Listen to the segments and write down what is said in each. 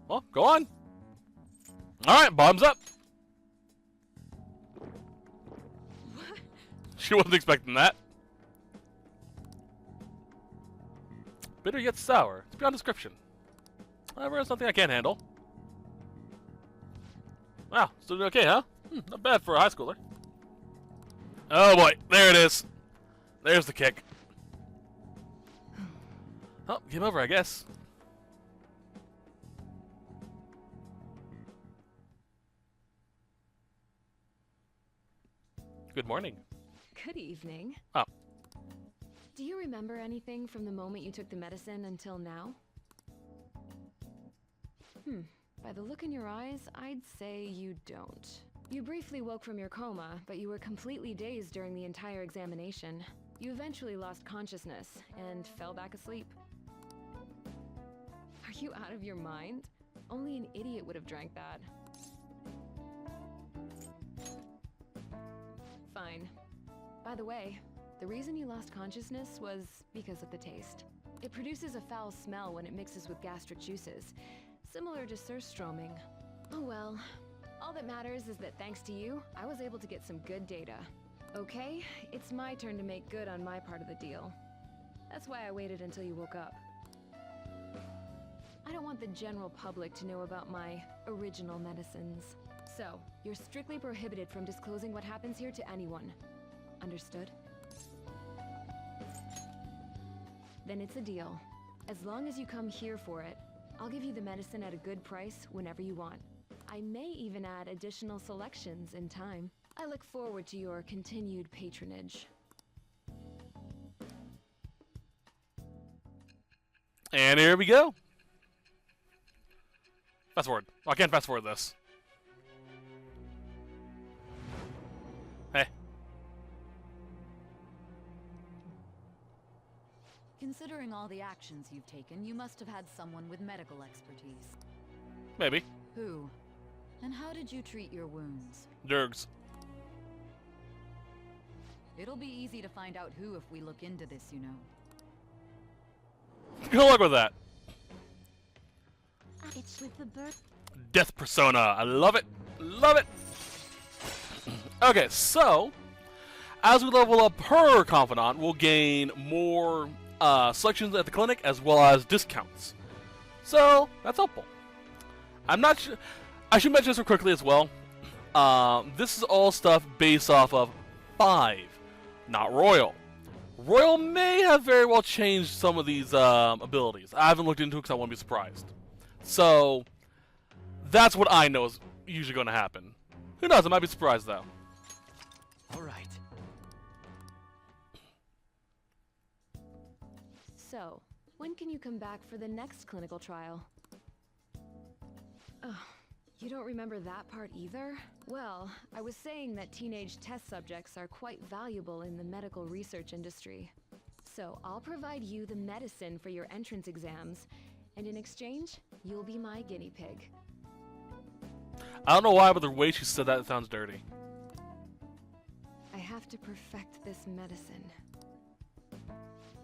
Well, go on. Alright, bottoms up. She wasn't expecting that. Bitter yet sour. It's beyond description. However, it's something I can't handle. Wow, still doing okay, huh? Not bad for a high schooler. Oh boy, there it is. There's the kick. Oh, game over, I guess. Good morning. Good evening. Oh. Do you remember anything from the moment you took the medicine until now? By the look in your eyes, I'd say you don't. You briefly woke from your coma, but you were completely dazed during the entire examination. You eventually lost consciousness and fell back asleep. Are you out of your mind? Only an idiot would have drank that. Fine. By the way, the reason you lost consciousness was because of the taste. It produces a foul smell when it mixes with gastric juices, similar to surströmming. Oh well. All that matters is that thanks to you, I was able to get some good data. Okay, it's my turn to make good on my part of the deal. That's why I waited until you woke up. I don't want the general public to know about my original medicines. So, you're strictly prohibited from disclosing what happens here to anyone. Understood? Then it's a deal. As long as you come here for it, I'll give you the medicine at a good price whenever you want. I may even add additional selections in time. I look forward to your continued patronage. And here we go. Fast forward. Oh, I can't fast forward this. Hey. Considering all the actions you've taken, you must have had someone with medical expertise. Maybe. Who? And how did you treat your wounds? Dergs. It'll be easy to find out who if we look into this, you know. Good luck with that. It's with the bird. Death persona. I love it. Love it. Okay, so as we level up her confidant, we'll gain more selections at the clinic as well as discounts. So that's helpful. I'm not sure. I should mention this real quickly as well. This is all stuff based off of 5, not Royal. Royal may have very well changed some of these abilities. I haven't looked into it because I won't be surprised. So that's what I know is usually going to happen. Who knows? I might be surprised though. All right. So, when can you come back for the next clinical trial? Oh, you don't remember that part either? Well, I was saying that teenage test subjects are quite valuable in the medical research industry. So, I'll provide you the medicine for your entrance exams, and in exchange, you'll be my guinea pig. I don't know why, but the way she said that, it sounds dirty. I have to perfect this medicine.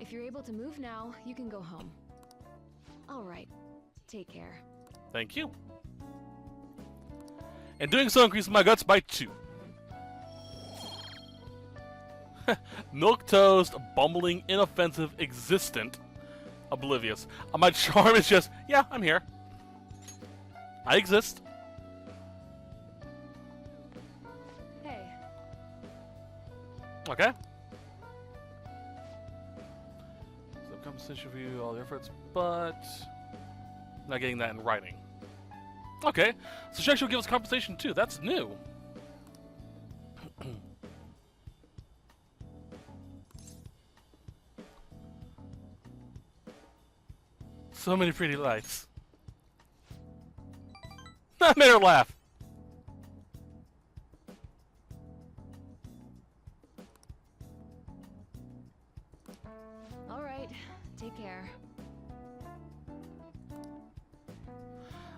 If you're able to move now, you can go home. All right, take care. Thank you. And doing so increases my guts by 2. Milk toast, bumbling, inoffensive, existent, oblivious. My charm is just, yeah, I'm here. I exist. Hey. Okay. So compensation for you, all your efforts, but not getting that in writing. Okay, so she actually will give us compensation too. That's new. So many pretty lights. That made her laugh. All right, take care.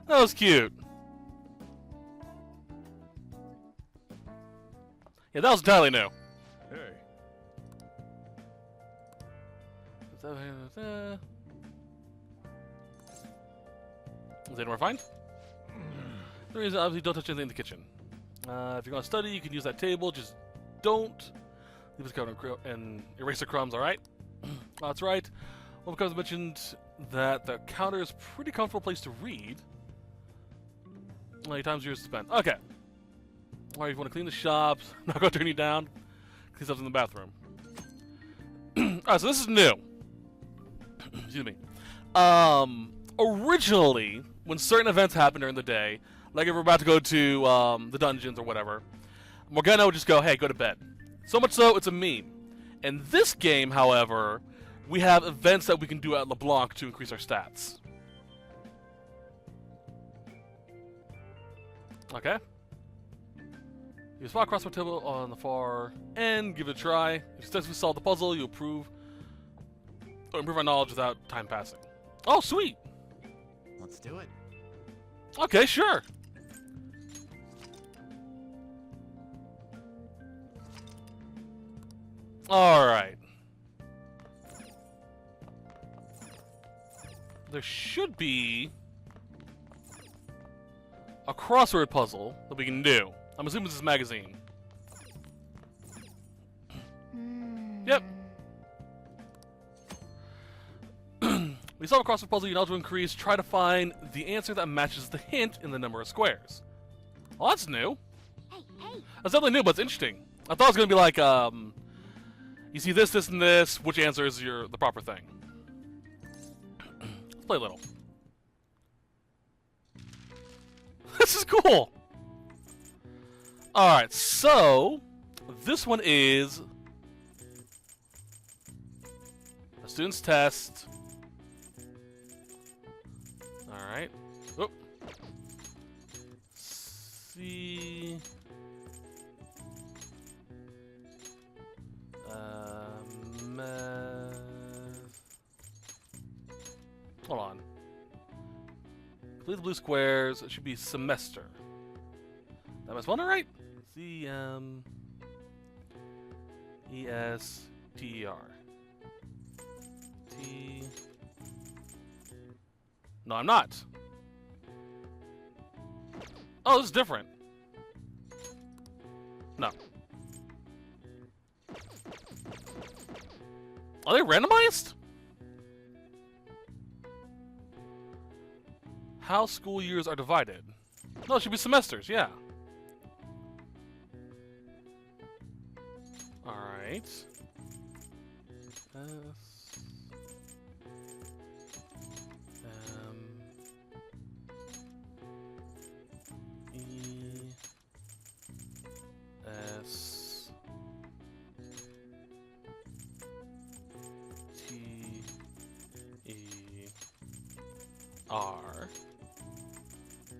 That was cute. Yeah, that was entirely new. Hey. Is anywhere fine? The reason, obviously, don't touch anything in the kitchen. If you're going to study, you can use that table. Just don't leave it covered and erase the crumbs, alright? That's right. Well, because I mentioned that the counter is a pretty comfortable place to read. How many times yours to spend? Okay. Alright, if you want to clean the shops, not going to turn you down. Clean stuff in the bathroom. Alright, so this is new. Excuse me. Originally, when certain events happen during the day, like if we're about to go to the dungeons or whatever, Morgana would just go, hey, go to bed. So much so, it's a meme. In this game, however, we have events that we can do at LeBlanc to increase our stats. Okay. You spot crossword table on the far end, give it a try. If you successfully solve the puzzle, you improve our knowledge without time passing. Oh, sweet! Let's do it. Okay, sure. Alright. There should be a crossword puzzle that we can do. I'm assuming this is magazine. Yep. We solve a crossword puzzle, you know to increase. Try to find the answer that matches the hint in the number of squares. Well, that's new. That's definitely new, but it's interesting. I thought it was going to be like, you see this, this, and this. Which answer is the proper thing? Let's play a little. This is cool. Alright, so this one is a student's test. Alright. Oh. See. Hold on. Complete the blue squares. It should be semester. Am I spelling it right? C-M-E-S-T-E-R. T. No, I'm not. Oh, this is different. No. Are they randomized? How school years are divided? No, it should be semesters, yeah. Alright.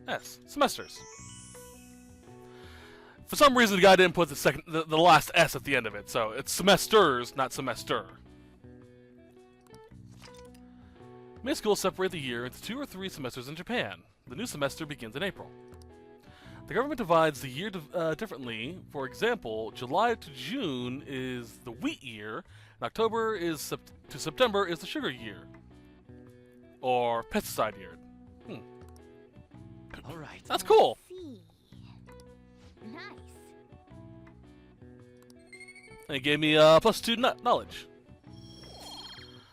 S. Semesters. For some reason, the guy didn't put the last S at the end of it, so it's semesters, not semester. Many schools separate the year into 2 or 3 semesters in Japan. The new semester begins in April. The government divides the year differently. For example, July to June is the wheat year, and October to September is the sugar year. Or pesticide year. All right. That's cool. Nice. And it gave me +2 knowledge.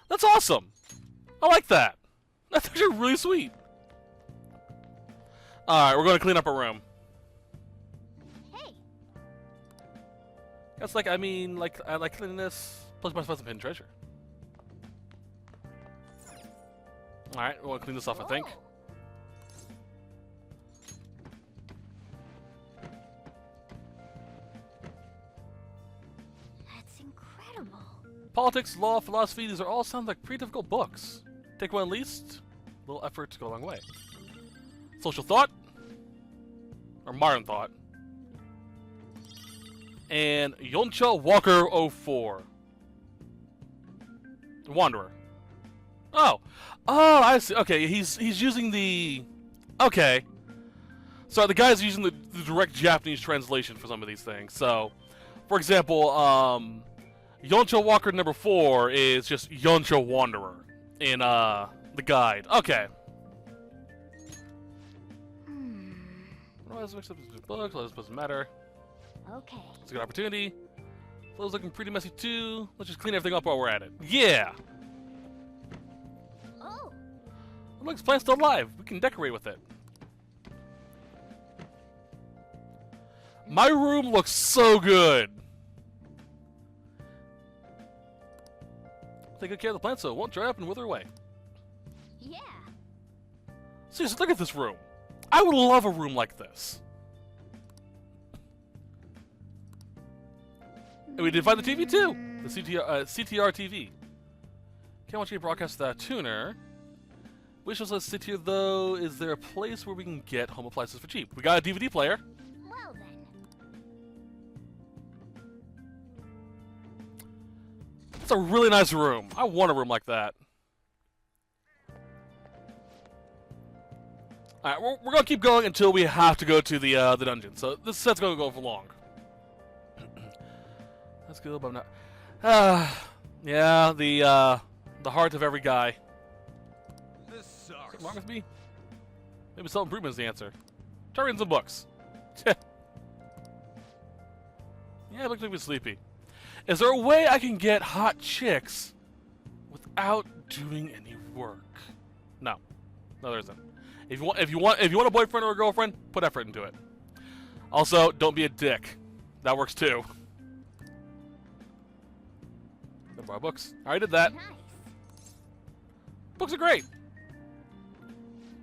That's awesome. I like that. That's actually really sweet. Alright, we're going to clean up our room. Hey. That's like, I like cleanliness. Plus, might find some hidden treasure. Alright, we want to clean this off, I think. That's incredible. Politics, law, philosophy, these are all sound like pretty difficult books. Take one at least. A little effort to go a long way. Social thought. Or modern thought. And Yoncha Walker 04. Wanderer. Oh. Oh, I see. Okay, he's using the... Okay. So the guy's using the direct Japanese translation for some of these things. So, for example, Yoncha Walker number 4 is just Yoncha Wanderer in the guide. Okay. Let's mix up these books. This doesn't matter. Okay. It's a good opportunity. Floor's looking pretty messy too. Let's just clean everything up while we're at it. Yeah! Oh. Look, this plant's still alive. We can decorate with it. My room looks so good. Take good care of the plant so it won't dry up and wither away. Yeah. Seriously, look at this room. I would love a room like this. And we did find the TV too. The CTR TV. Can't watch any broadcast without a tuner. Wish us let's sit here though. Is there a place where we can get home appliances for cheap? We got a DVD player. Well then. It's a really nice room. I want a room like that. Alright, we're gonna keep going until we have to go to the dungeon. So this set's gonna go for long. That's good, but I'm not. Yeah, the heart of every guy. This sucks. What's wrong with me? Maybe self-improvement is the answer. Try reading some books. Yeah, it looks like we're sleepy. Is there a way I can get hot chicks without doing any work? No, there isn't. If you want a boyfriend or a girlfriend, put effort into it. Also, don't be a dick. That works too. Go borrow books. I already did that. Nice. Books are great.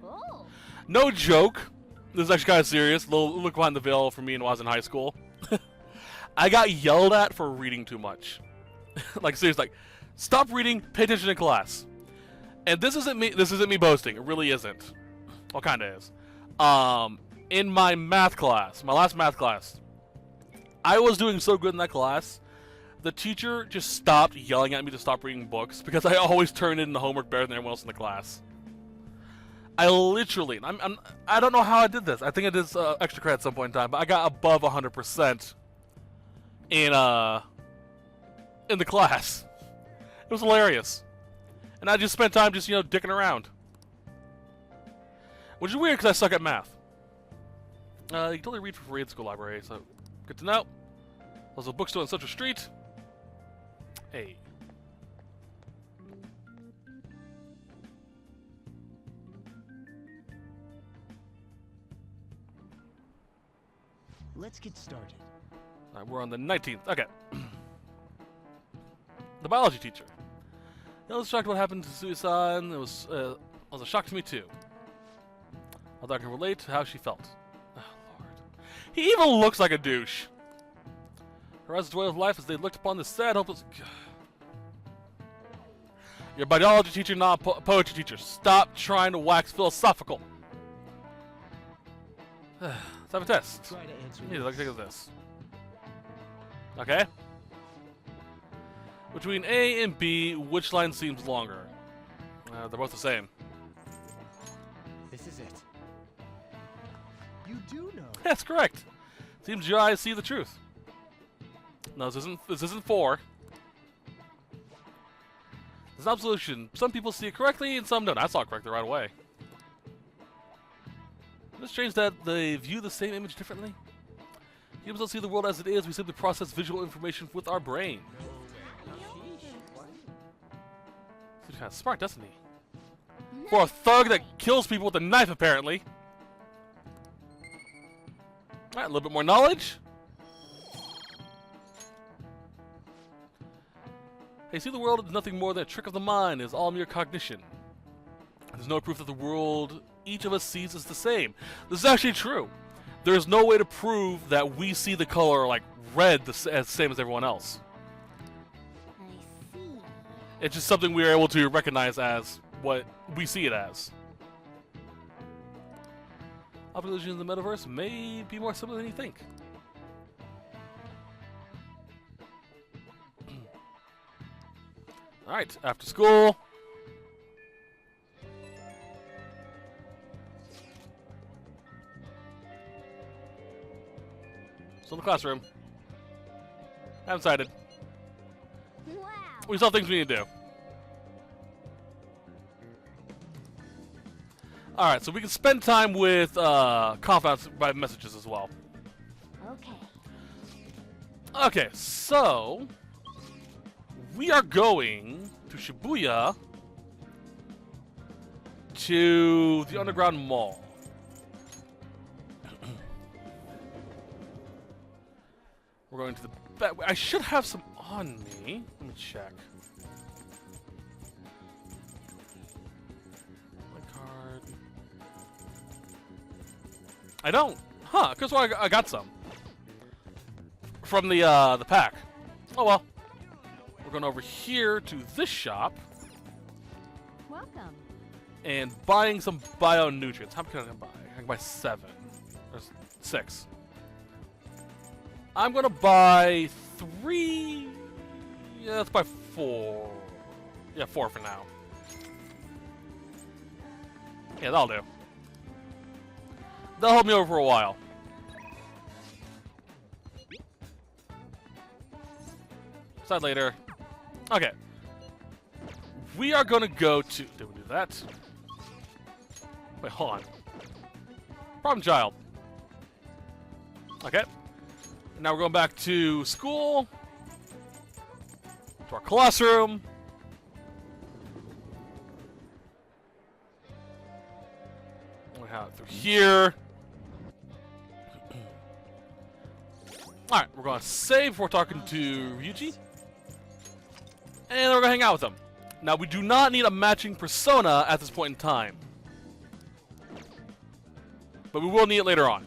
Oh. No joke. This is actually kind of serious. Look behind the veil for me when I was in high school. I got yelled at for reading too much. Like seriously, like stop reading, pay attention in class. And this isn't me boasting. It really isn't. Well, kind of is. In my math class, my last math class, I was doing so good in that class. The teacher just stopped yelling at me to stop reading books because I always turned in the homework better than everyone else in the class. I literally, I don't know how I did this. I think I did extra credit at some point in time, but I got above 100% in the class. It was hilarious, and I just spent time just dicking around, which is weird because I suck at math. You can totally read for free at the school library, so good to know. There's a bookstore on Central Street. Hey. Let's get started. All right, we're on the 19th. Okay. The biology teacher. I was shocked what happened to suicide. It was a shock to me too. Although I can relate to how she felt. Oh, Lord. He even looks like a douche. Her eyes joy of life as they looked upon this sad, hopeless. You're a biology teacher, not a poetry teacher. Stop trying to wax philosophical. Let's have a test. Try to answer Yeah, this. let's take this. Okay. Between A and B, which line seems longer? They're both the same. This is it. You do know. That's correct. Seems your eyes see the truth. No, this isn't 4. There's an absolution. Some people see it correctly and some don't. I saw it correctly right away. It's strange that they view the same image differently. Humans don't see the world as it is. We simply process visual information with our brain. He's kind of smart, doesn't he? For a thug that kills people with a knife, apparently. Alright, a little bit more knowledge. Hey, see the world is nothing more than a trick of the mind. It is all mere cognition. There's no proof that the world each of us sees is the same. This is actually true. There's no way to prove that we see the color like red the same as everyone else. I see. It's just something we are able to recognize as what we see it as. Optical illusions in the metaverse may be more similar than you think. Alright, after school. Still in the classroom. I'm excited. Wow. We still have things we need to do. Alright, so we can spend time with Confidants by messages as well. Okay. Okay, so we are going to Shibuya to the Underground Mall. We're going to the back. I should have some on me. Let me check. My card. I don't. Huh? Because I got some from the pack. Oh well. We're going over here to this shop Welcome. and buying some bio-nutrients. How much can I buy? I can buy 7. Or 6. I'm gonna buy 3. Yeah, let's buy 4. Yeah, 4 for now. Yeah, that'll do. That'll hold me over for a while. Decide later. Okay. We are gonna go to. Did we do that? Wait, hold on. Problem child. Okay. Now we're going back to school. To our classroom. We have it through here. Alright, we're going to save before talking to Ryuji. And then we're going to hang out with them. Now, we do not need a matching persona at this point in time. But we will need it later on.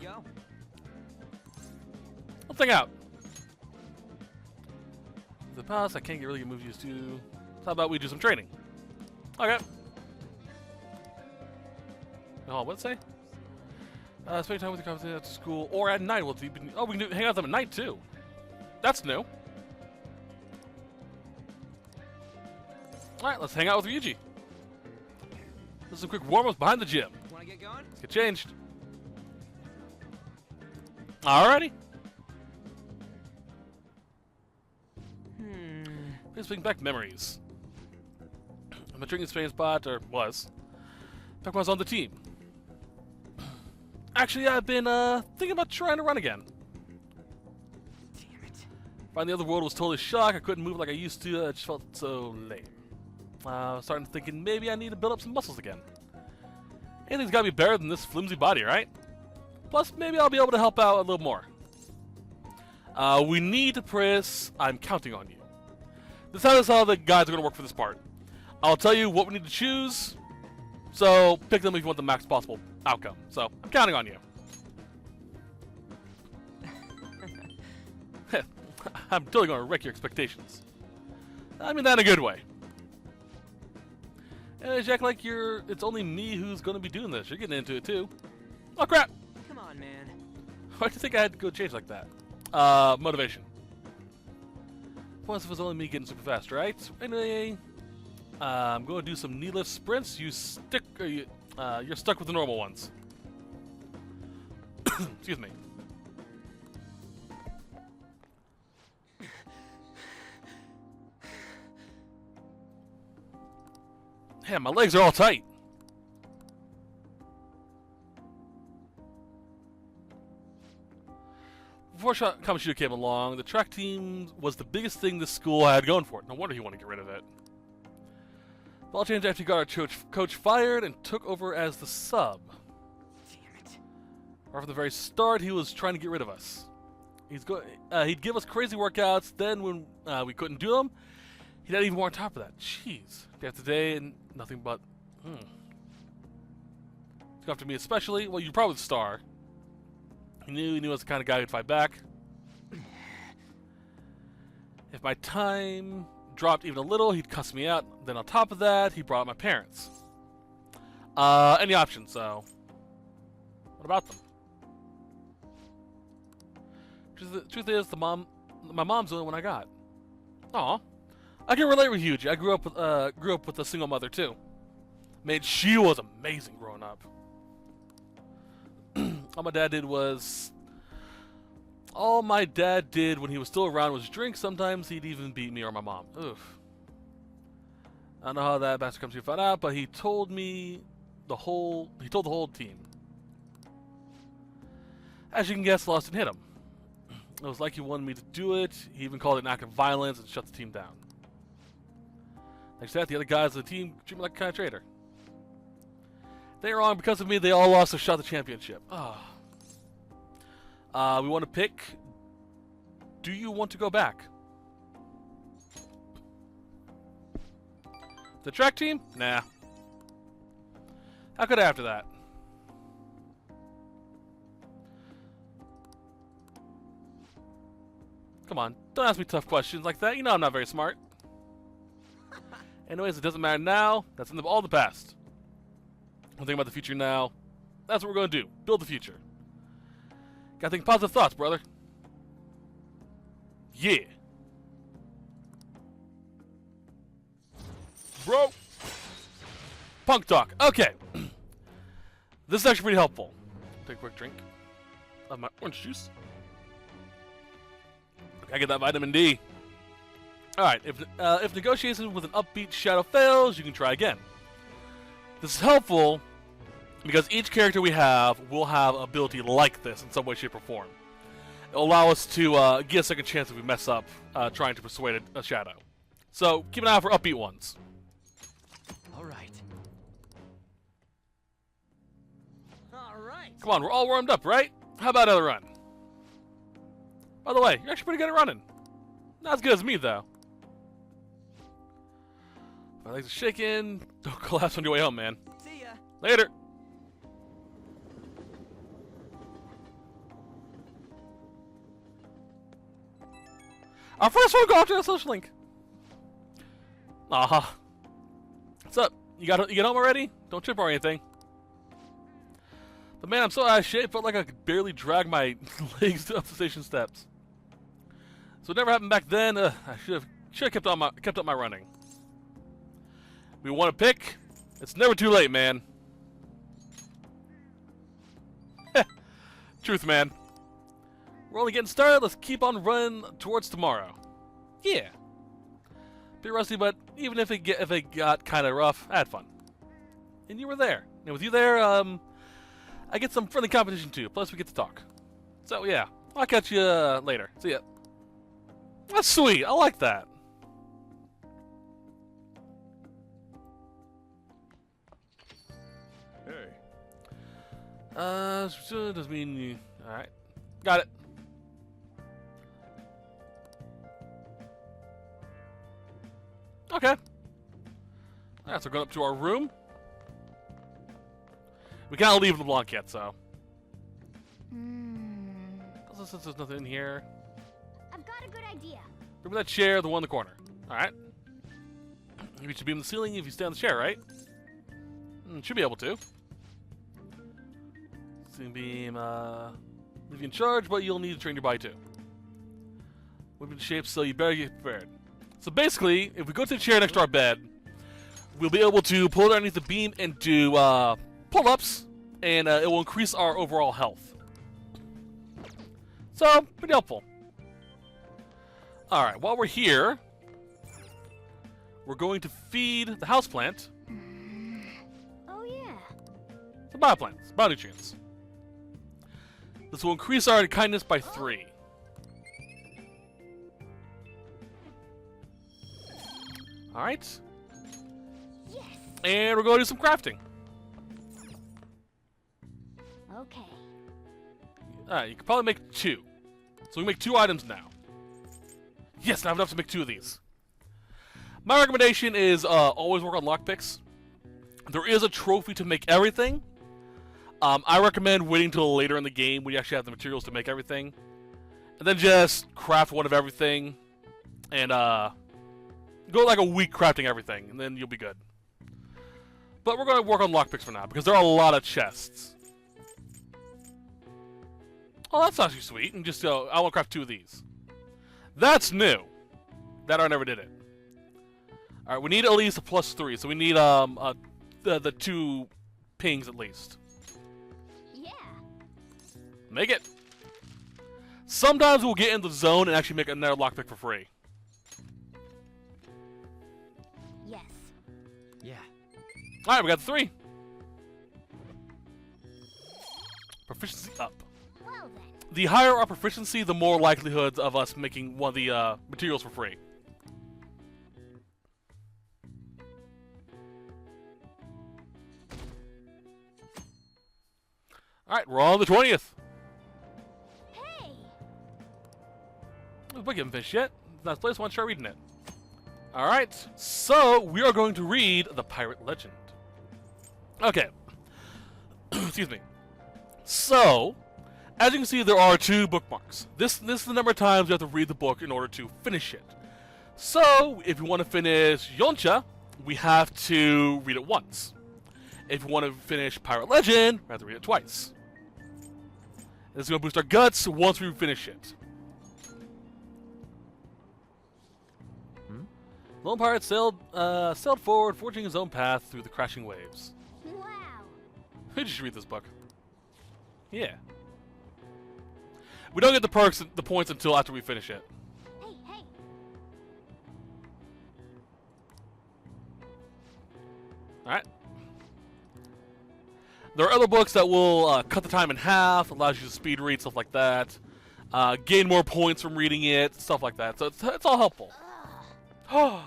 Yo. Let's hang out. The past, I can't get really good moves used to. How about we do some training? Okay. Oh, what'd it say? Spend time with your confidant at school or at night. We can hang out with them at night too. That's new. Alright, let's hang out with Ryuji. This is a quick warm-up behind the gym. Wanna get going? Let's get changed. Alrighty. Let's bring back memories. I'm a drinking Spain spot, or was. Back when I was on the team. Actually, I've been thinking about trying to run again. Damn it. Finding the other world was totally shock. I couldn't move like I used to. I just felt so lame. Starting thinking maybe I need to build up some muscles again. Anything's got to be better than this flimsy body, right? Plus, maybe I'll be able to help out a little more. We need to press I'm counting on you. This is how the guides are going to work for this part. I'll tell you what we need to choose, so pick them if you want the max possible outcome. So, I'm counting on you. I'm totally going to wreck your expectations. I mean that in a good way. And you act like it's only me who's going to be doing this. You're getting into it too. Oh crap! Come on, man. Why do you think I had to go change like that? Motivation. Once it was only me getting super fast, right? Anyway, I'm going to do some knee lift sprints. You're stuck with the normal ones. Excuse me. Yeah, my legs are all tight. Before Kamashuda came along, the track team was the biggest thing this school had going for it. No wonder he wanted to get rid of it. The all changed after he got our coach fired and took over as the sub. Damn it. Right from the very start, he was trying to get rid of us. He'd give us crazy workouts. Then when we couldn't do them, he'd add even more on top of that. Jeez. Day after day, and nothing but... It's after me especially. Well, you're probably the star. He knew I was the kind of guy who'd fight back. If my time dropped even a little, he'd cuss me out. Then on top of that, he brought up my parents. Any options, so... What about them? Truth is, my mom's the only one I got. Aw. I can relate with Yuji. I grew up with a single mother too. Man, she was amazing growing up. All my dad did when he was still around was drink. Sometimes he'd even beat me or my mom. Oof. I don't know how that bastard comes to find out, but he told me he told the whole team. As you can guess, Lost didn't hit him. It was like he wanted me to do it. He even called it an act of violence and shut the team down. Next to that, the other guys of the team treat me like a kind of traitor. They were wrong. Because of me, they all lost a shot at the championship. We want to pick. Do you want to go back? The track team? Nah. How could I after that? Come on, don't ask me tough questions like that. You know I'm not very smart. Anyways, it doesn't matter now. That's in all the past. One thing about the future now. That's what we're going to do. Build the future. Gotta think positive thoughts, brother. Yeah. Bro. Punk talk. Okay. This is actually pretty helpful. Take a quick drink of my orange juice. I get that vitamin D. Alright, if negotiations with an upbeat shadow fails, you can try again. This is helpful because each character we have will have an ability like this in some way, shape, or form. It'll allow us to get a second chance if we mess up trying to persuade a shadow. So keep an eye out for upbeat ones. Alright. Alright. Come on, we're all warmed up, right? How about another run? By the way, you're actually pretty good at running. Not as good as me, though. My legs are shaking. Don't collapse on your way home, man. See ya. Later. Our first one will go after the social link. Aha. What's up? You get home already? Don't trip or anything. But man, I'm so out of shape. Felt like I could barely drag my legs up the station steps. So it never happened back then. I should have kept up my running. We want to pick. It's never too late, man. Truth, man. We're only getting started. Let's keep on running towards tomorrow. Yeah. Bit rusty, but even if it got kind of rough, I had fun. And you were there. And with you there, I get some friendly competition too. Plus, we get to talk. So yeah, I'll catch you later. See ya. That's sweet. I like that. Hey. Does mean you. All right, got it. Okay. Alright, so going up to our room. We can't leave LeBlanc yet, so. Since there's nothing in here. I've got a good idea. Remember that chair, the one in the corner. Alright. You should be in the ceiling if you stay on the chair, right? Should be able to. Ceiling beam, leave you in charge, but you'll need to train your body too. Whip into shape, so you better get prepared. So basically, if we go to the chair next to our bed, we'll be able to pull it underneath the beam and do pull-ups, and it will increase our overall health. So, pretty helpful. Alright, while we're here, we're going to feed the houseplant. Oh yeah. The bioplants, bionutrients. This will increase our kindness by 3. Alright. Yes. And we're going to do some crafting. Okay. Alright, you can probably make 2. So we can make 2 items now. Yes, now I have enough to make 2 of these. My recommendation is always work on lockpicks. There is a trophy to make everything. I recommend waiting until later in the game when you actually have the materials to make everything. And then just craft one of everything. And go like a week crafting everything, and then you'll be good. But we're going to work on lockpicks for now, because there are a lot of chests. Oh, that's actually sweet. And just I want to craft 2 of these. That's new. That I never did it. All right, we need at least a +3, so we need the 2 pings at least. Yeah. Make it. Sometimes we'll get in the zone and actually make another lockpick for free. Yes. Alright, we got the 3. Proficiency up. Well then. The higher our proficiency, the more likelihood of us making one of the materials for free. Alright, we're on the 20th. Hey! We haven't finished yet. Nice place, why don't you start reading it? Alright, so we are going to read The Pirate Legend. Okay. Excuse me. So, as you can see, there are 2 bookmarks. This is the number of times you have to read the book in order to finish it. So, if you want to finish Yoncha, we have to read it once. If you want to finish Pirate Legend, we have to read it twice. This is going to boost our guts once we finish it. Lone Pirate sailed forward, forging his own path through the crashing waves. Wow. Who just read this book? Yeah. We don't get the perks, the points until after we finish it. Hey, hey. Alright. There are other books that will cut the time in half, allows you to speed read, stuff like that. Gain more points from reading it, stuff like that. So it's all helpful. Oh,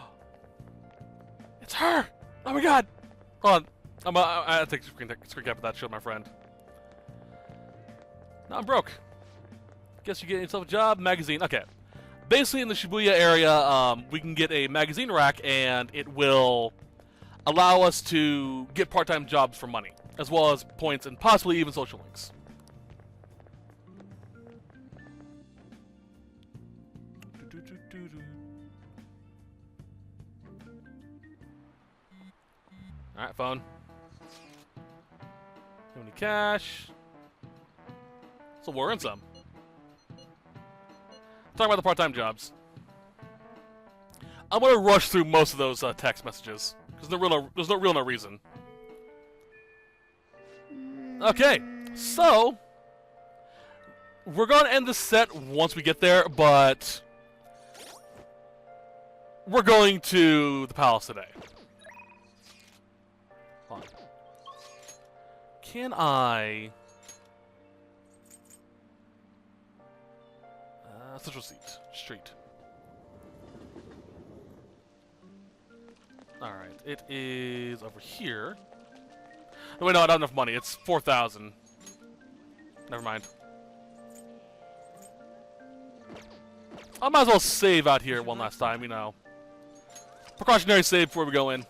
it's her! Oh my god! Hold on. I have to take a screen cap of that, show my friend. No, I'm broke. Guess you get yourself a job. Magazine. Okay. Basically, in the Shibuya area, we can get a magazine rack, and it will allow us to get part-time jobs for money, as well as points and possibly even social links. Alright, phone. Have any cash? So we're in some. Talking about the part-time jobs. I'm gonna rush through most of those text messages because there's no real reason. Okay, so we're gonna end the set once we get there, but we're going to the palace today. Hold on. Can I? Central Street. Alright, it is over here. No, wait, no, I don't have enough money. It's 4,000. Never mind. I might as well save out here one last time, you know. Precautionary save before we go in.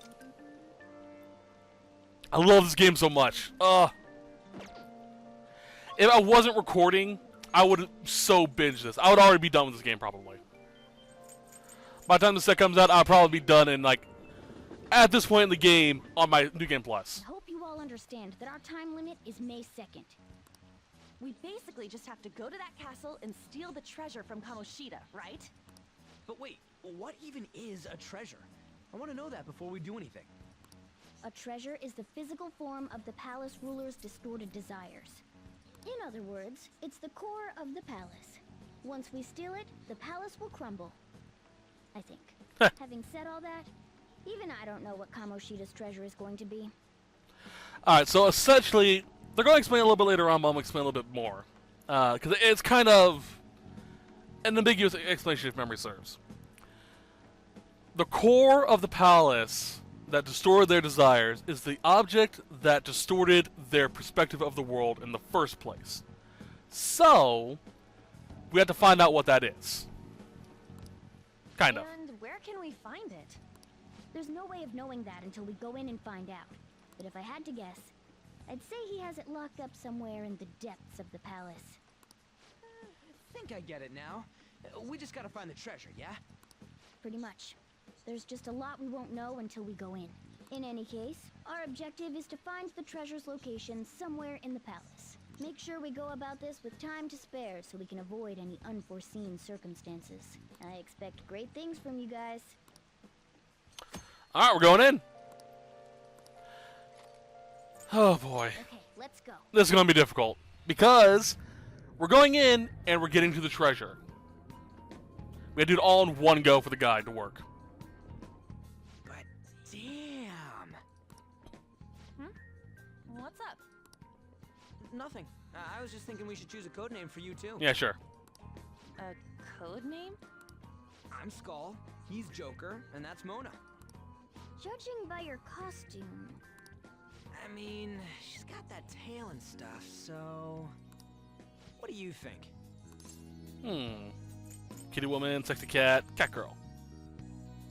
I love this game so much. If I wasn't recording, I would so binge this. I would already be done with this game, probably. By the time the set comes out, I'll probably be done in, like, at this point in the game on my New Game Plus. I hope you all understand that our time limit is May 2nd. We basically just have to go to that castle and steal the treasure from Kamoshida, right? But wait, what even is a treasure? I want to know that before we do anything. A treasure is the physical form of the palace ruler's distorted desires. In other words, it's the core of the palace. Once we steal it, the palace will crumble. I think. Having said all that, even I don't know what Kamoshida's treasure is going to be. Alright, so essentially, they're going to explain a little bit later on, but I'm going to explain a little bit more. Because it's kind of an ambiguous explanation if memory serves. The core of the palace that distorted their desires is the object that distorted their perspective of the world in the first place. So, we have to find out what that is. Kind of. And where can we find it? There's no way of knowing that until we go in and find out. But if I had to guess, I'd say he has it locked up somewhere in the depths of the palace. I think I get it now. We just gotta find the treasure, yeah? Pretty much. There's just a lot we won't know until we go in. In any case, our objective is to find the treasure's location somewhere in the palace. Make sure we go about this with time to spare so we can avoid any unforeseen circumstances. I expect great things from you guys. Alright, we're going in. Oh boy. Okay, let's go. This is going to be difficult. Because we're going in and we're getting to the treasure. We have to do it all in one go for the guide to work. But damn. What's up? Nothing. I was just thinking we should choose a code name for you too. Yeah, sure. A code name? I'm Skull, he's Joker, and that's Mona. Judging by your costume, I mean, she's got that tail and stuff, so... What do you think? Kitty woman, sexy cat, cat girl.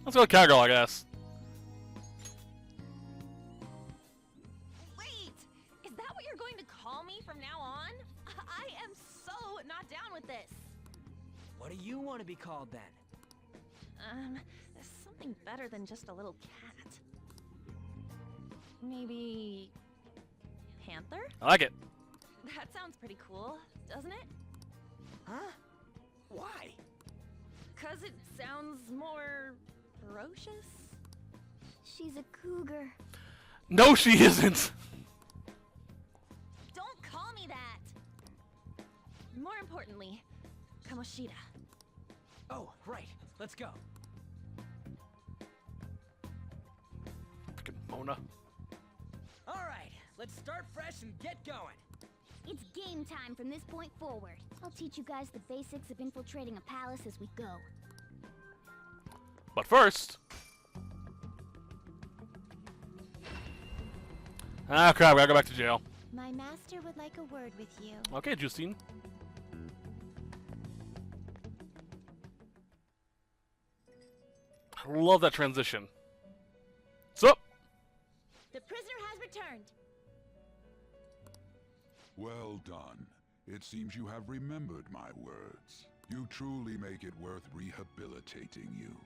Let's go with cat girl, I guess. Wait! Is that what you're going to call me from now on? I am so not down with this. What do you want to be called then? Something better than just a little cat. Maybe... Panther? I like it. That sounds pretty cool, doesn't it? Huh? Why? 'Cause it sounds more... ferocious? she's a cougar. No, she isn't. Don't call me that! More importantly, Kamoshida. Oh, right. Let's go. Fucking Mona. All right, let's start fresh and get going. It's game time from this point forward. I'll teach you guys the basics of infiltrating a palace as we go. But first... Ah, crap, we gotta go back to jail. My master would like a word with you. Okay, Justine. I love that transition. What's up? The prisoner has returned. Well done. It seems you have remembered my words. You truly make it worth rehabilitating you.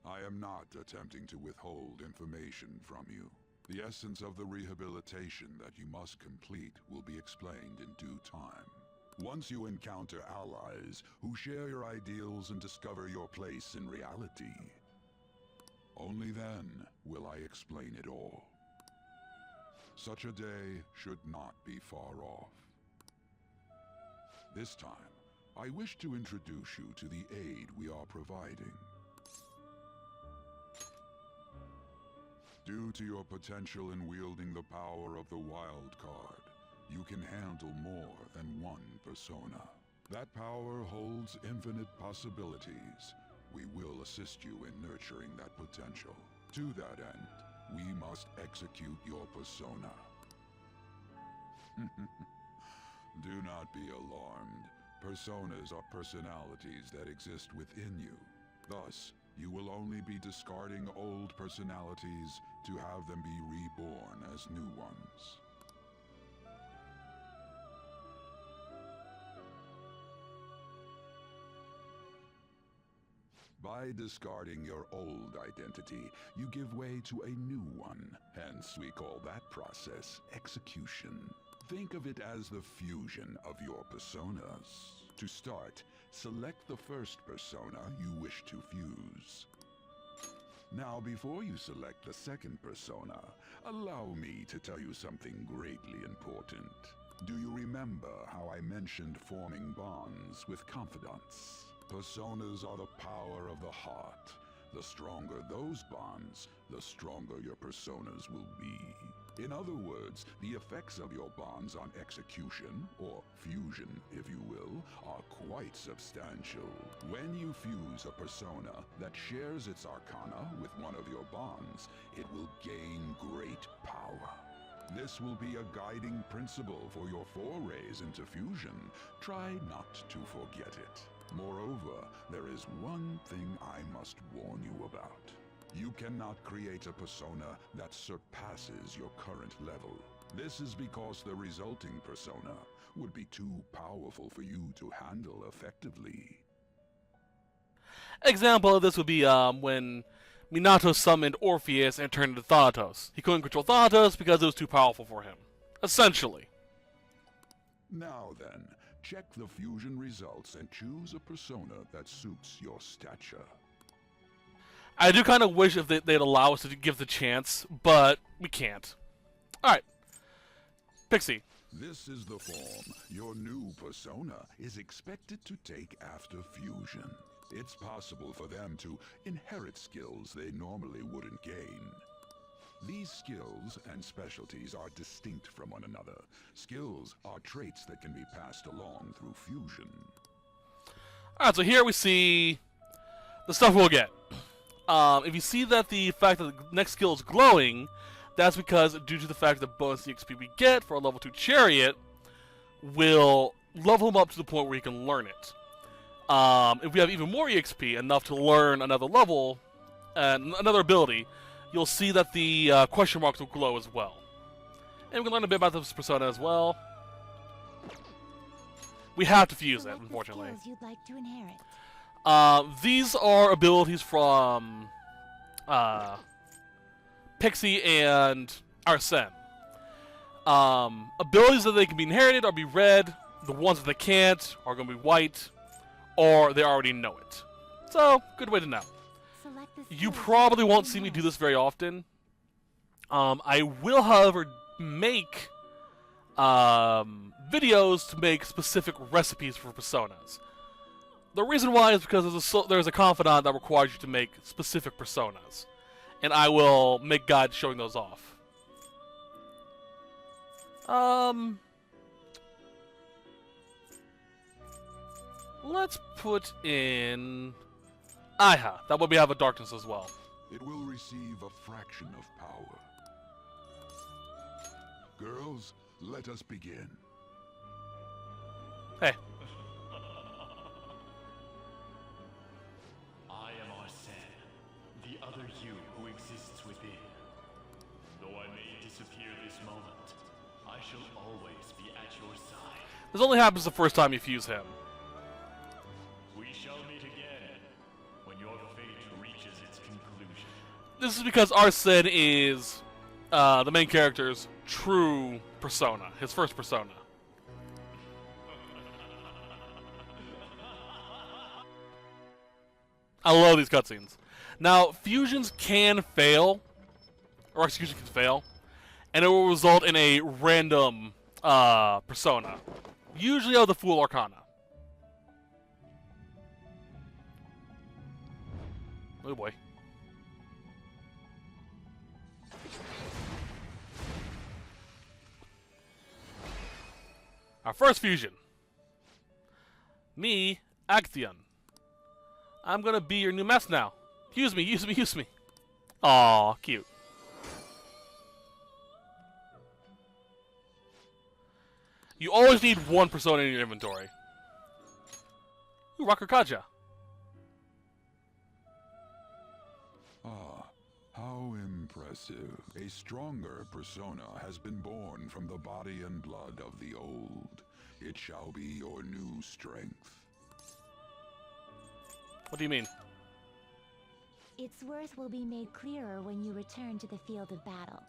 I am not attempting to withhold information from you. The essence of the rehabilitation that you must complete will be explained in due time. Once you encounter allies who share your ideals and discover your place in reality, only then will I explain it all. Such a day should not be far off. This time, I wish to introduce you to the aid we are providing. Due to your potential in wielding the power of the wild card, you can handle more than one persona. That power holds infinite possibilities. We will assist you in nurturing that potential. To that end, we must execute your persona. Do not be alarmed. Personas are personalities that exist within you. Thus, you will only be discarding old personalities to have them be reborn as new ones. By discarding your old identity, you give way to a new one. Hence, we call that process execution. Think of it as the fusion of your personas. To start, select the first persona you wish to fuse. Now, before you select the second persona, allow me to tell you something greatly important. Do you remember how I mentioned forming bonds with confidants? Personas are the power of the heart. The stronger those bonds, the stronger your personas will be. In other words, the effects of your bonds on execution, or fusion if you will, are quite substantial. When you fuse a persona that shares its arcana with one of your bonds, it will gain great power. This will be a guiding principle for your forays into fusion. Try not to forget it. Moreover, there is one thing I must warn you about. You cannot create a persona that surpasses your current level. This is because the resulting persona would be too powerful for you to handle effectively. Example of this would be when Minato summoned Orpheus and turned into Thanatos. He couldn't control Thanatos because it was too powerful for him. Essentially. Now then, check the fusion results and choose a persona that suits your stature. I do kind of wish if they'd allow us to give the chance, but we can't. Alright. Pixie. This is the form your new persona is expected to take after fusion. It's possible for them to inherit skills they normally wouldn't gain. These skills and specialties are distinct from one another. Skills are traits that can be passed along through fusion. Alright, so here we see the stuff we'll get. If you see that the fact that the next skill is glowing, that's because due to the fact that the bonus EXP we get for a level 2 chariot will level him up to the point where he can learn it. If we have even more EXP, enough to learn another level, another ability, you'll see that the question marks will glow as well. And we can learn a bit about this persona as well. We have to fuse it, unfortunately. The skills you'd like to inherit. These are abilities from Pixie and Arsene. Abilities that they can be inherited or be red. The ones that they can't are going to be white, or they already know it. So, good way to know. Select the You skills probably you'd won't like see to me do inherit. this very often. I will, however, make videos to make specific recipes for personas. The reason why is because there's a confidant that requires you to make specific personas. And I will make guides showing those off. Let's put in Iha. That way we have a darkness as well. It will receive a fraction of power. Girls, let us begin. Hey. I am Arsene, the other you who exists within. Though I may disappear this moment, I shall always be at your side. This only happens the first time you fuse him. We shall meet again when your fate reaches its conclusion. This is because Arsene is the main character's true persona, his first persona. I love these cutscenes. Now, fusions can fail, or execution can fail, and it will result in a random persona, usually of the Fool Arcana. Oh boy. Our first fusion. Me, Actheon. I'm gonna be your new mess now. Use me, use me, use me. Aw, cute. You always need one persona in your inventory. Ooh, Rocker Kaja. Ah, how impressive. A stronger persona has been born from the body and blood of the old. It shall be your new strength. What do you mean? Its worth will be made clearer when you return to the field of battle.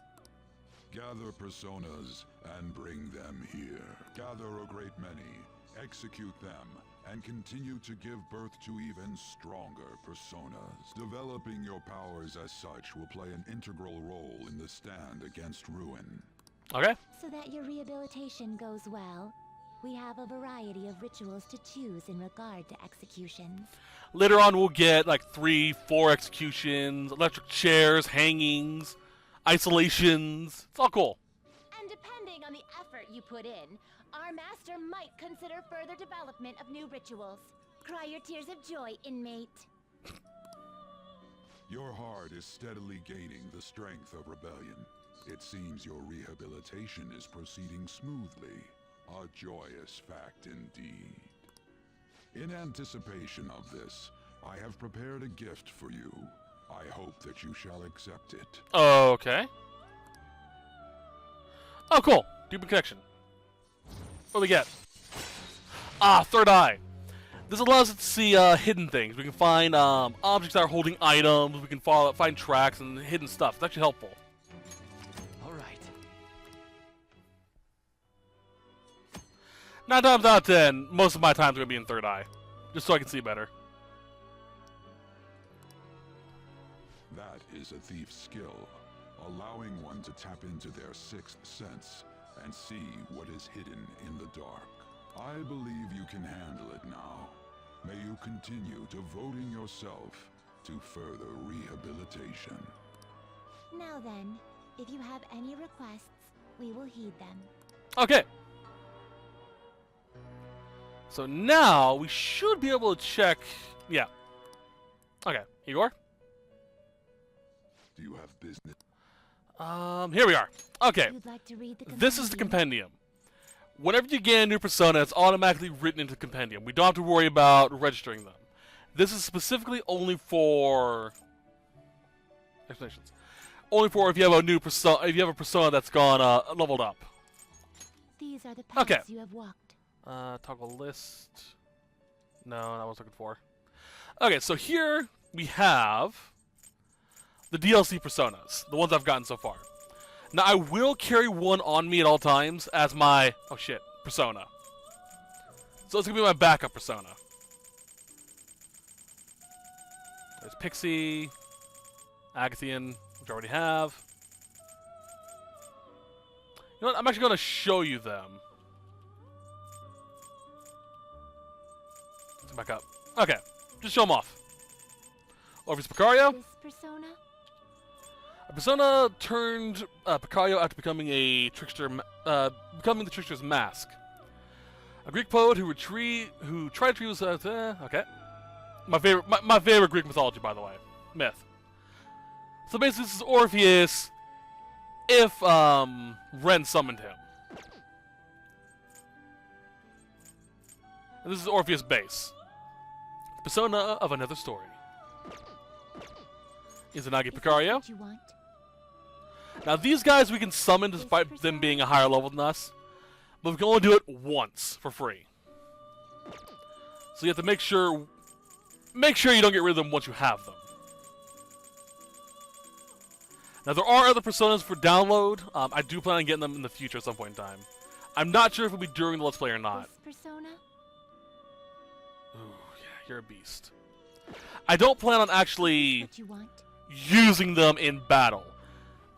Gather personas and bring them here. Gather a great many, execute them, and continue to give birth to even stronger personas. Developing your powers as such will play an integral role in the stand against ruin. Okay. So that your rehabilitation goes well, we have a variety of rituals to choose in regard to executions. Later on, we'll get like 3, 4 executions, electric chairs, hangings, isolations. It's all cool. And depending on the effort you put in, our master might consider further development of new rituals. Cry your tears of joy, inmate. Your heart is steadily gaining the strength of rebellion. It seems your rehabilitation is proceeding smoothly. A joyous fact indeed. In anticipation of this, I have prepared a gift for you. I hope that you shall accept it. Okay. Oh, cool. Deeper connection. What do we get? Ah, third eye. This allows us to see hidden things. We can find objects that are holding items. We can find tracks and hidden stuff. It's actually helpful. All right. 9 times out of 10, most of my time's going to be in third eye. Just so I can see better. That is a thief's skill, allowing one to tap into their sixth sense and see what is hidden in the dark. I believe you can handle it now. May you continue devoting yourself to further rehabilitation. Now then, if you have any requests, we will heed them. Okay. So now we should be able to check. Yeah. Okay, Igor. Do you have business? Here we are. Okay. You'd like to read the This is the compendium? compendium. Whenever you gain a new persona, it's automatically written into the compendium. We don't have to worry about registering them. This is specifically only for explanations. Only for if you have a new persona, if you have a persona that's gone leveled up. These are the paths Okay. you have walked. Toggle list. No, not what I was looking for. Okay, so here we have the DLC personas, the ones I've gotten so far. Now, I will carry one on me at all times as my, oh shit, persona. So it's going to be my backup persona. There's Pixie, Agathian, which I already have. You know what, I'm actually going to show you them. Let's back up. Okay, just show them off. Orpheus Picario. This persona? A persona turned Picario after becoming a trickster, becoming the trickster's mask. A Greek poet who tried to retrieve okay. My favorite Greek mythology, by the way, myth. So basically, this is Orpheus if Ren summoned him. And this is Orpheus' base. Persona of another story. Izanagi Picario. What you want? Now these guys we can summon despite them being a higher level than us, but we can only do it once for free. So you have to make sure you don't get rid of them once you have them. Now there are other personas for download. I do plan on getting them in the future at some point in time. I'm not sure if it'll be during the Let's Play or not. This persona? Ooh, yeah, you're a beast. I don't plan on actually What you want? using them in battle.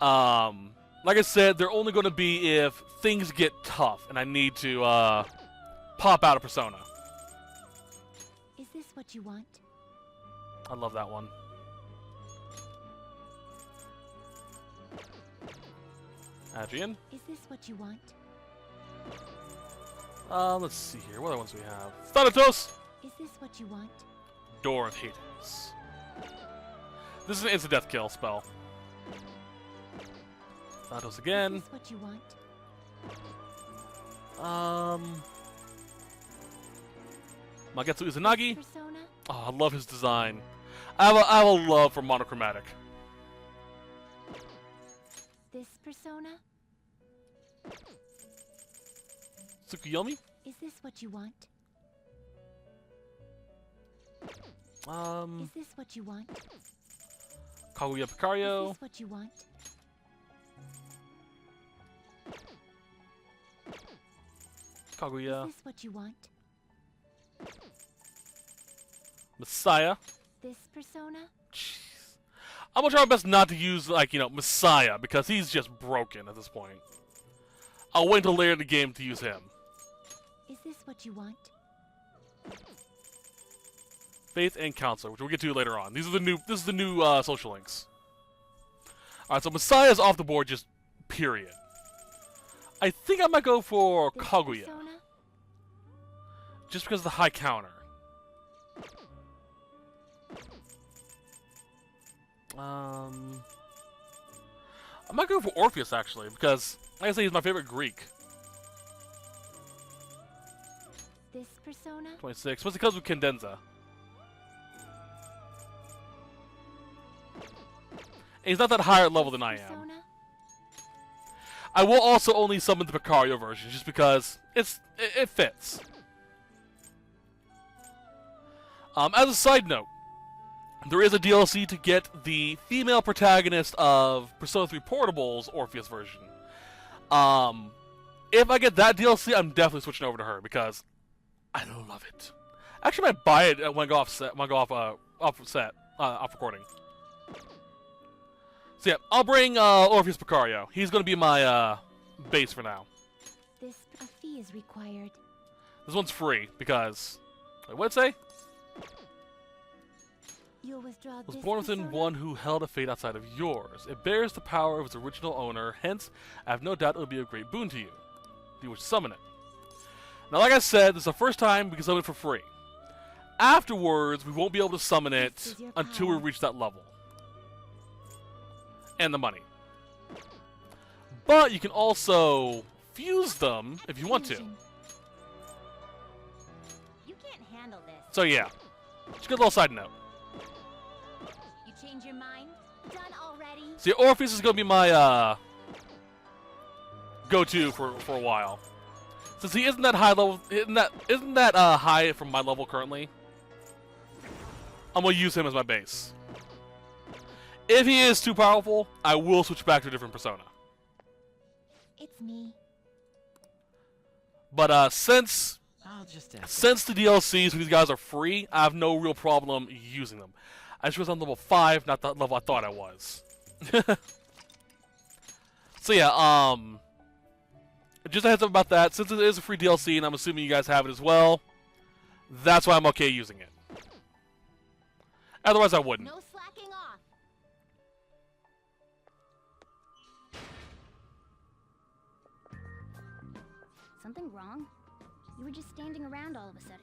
Like I said, they're only going to be if things get tough and I need to pop out a persona. Is this what you want? I love that one. Adrian. Is this what you want? Let's see here. What other ones do we have? Thanatos! Is this what you want? Door of Hades. This is an instant death kill spell. Thanatos again. Is this what you want? Magetsu Izanagi. This persona? Oh, I love his design. I have a love for monochromatic. This persona? Tsukuyomi. Is this what you want? Is this what you want? Kaguya Is Picario. this what you want? Kaguya. Is this what you want? Messiah. This persona? Jeez. I'm gonna try my best not to use, like, Messiah, because he's just broken at this point. I'll wait until later in the game to use him. Is this what you want? Faith and Counselor, which we'll get to later on. This is the new social links. Alright, so Messiah's off the board, just period. I think I might go for This Kaguya, persona? just because of the high counter. I might go for Orpheus, actually, because, like I say, he's my favorite Greek. This persona? 26. What's it because with Cadenza? And he's not that higher level than I am. Persona? I will also only summon the Picario version, just because it fits. As a side note, there is a DLC to get the female protagonist of Persona 3 Portable's Orpheus version. If I get that DLC, I'm definitely switching over to her because I love it. Actually, I might buy it when I go off set. When I go off recording. So yeah, I'll bring Orpheus Picario. He's going to be my base for now. A fee is required. This one's free because wait, what'd it say? You'll withdraw was this born within persona? one who held a fate outside of yours. It bears the power of its original owner, hence, I have no doubt it will be a great boon to you. You wish to summon it. Now, like I said, this is the first time we can summon it for free. Afterwards, we won't be able to summon it This is your until we power. reach that level. And the money. But you can also fuse them if you want to. Fusion. You can't handle this. So yeah, just a good little side note. You change your mind? Done already? See, Orpheus is going to be my go-to for a while. Since he isn't that high level, isn't that high from my level currently, I'm going to use him as my base. If he is too powerful, I will switch back to a different persona. It's me. But since I'll just ask. the DLCs for these guys are free, I have no real problem using them. I just was on level 5, not the level I thought I was. So yeah, just a heads up about that. Since it is a free DLC, and I'm assuming you guys have it as well, that's why I'm okay using it. Otherwise, I wouldn't. No slacking off. Something wrong? You were just standing around all of a sudden.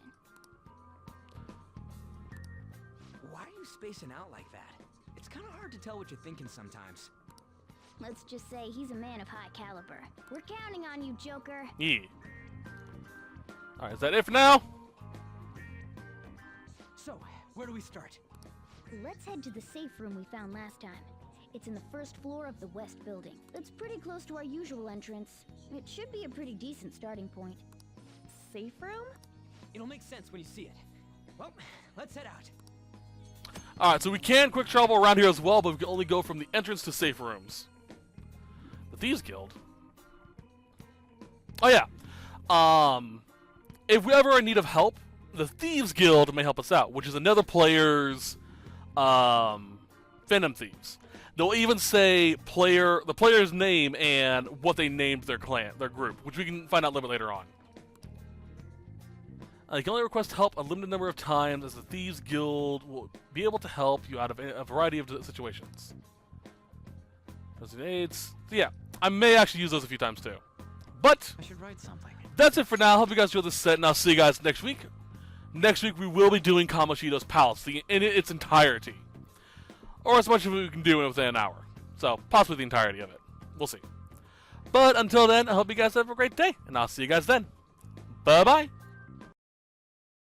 Why are you spacing out like that? It's kind of hard to tell what you're thinking sometimes. Let's just say he's a man of high caliber. We're counting on you, Joker. Yeah. Alright, is that it for now? So, where do we start? Let's head to the safe room we found last time. It's in the first floor of the west building. It's pretty close to our usual entrance. It should be a pretty decent starting point. Safe room? It'll make sense when you see it. Well, let's head out. Alright, so we can quick travel around here as well, but we can only go from the entrance to safe rooms. The Thieves Guild. Oh yeah. If we ever are in need of help, the Thieves Guild may help us out, which is another player's Phantom Thieves. They'll even say the player's name and what they named their group, which we can find out a little bit later on. You can only request help a limited number of times, as the Thieves Guild will be able to help you out of a variety of situations. Aids. So yeah, I may actually use those a few times too. But I should write something. that's it for now. Hope you guys enjoyed this set, and I'll see you guys next week. Next week we will be doing Kamoshido's Palace in its entirety, or as much as we can do within an hour. So possibly the entirety of it. We'll see. But until then, I hope you guys have a great day, and I'll see you guys then. Bye bye.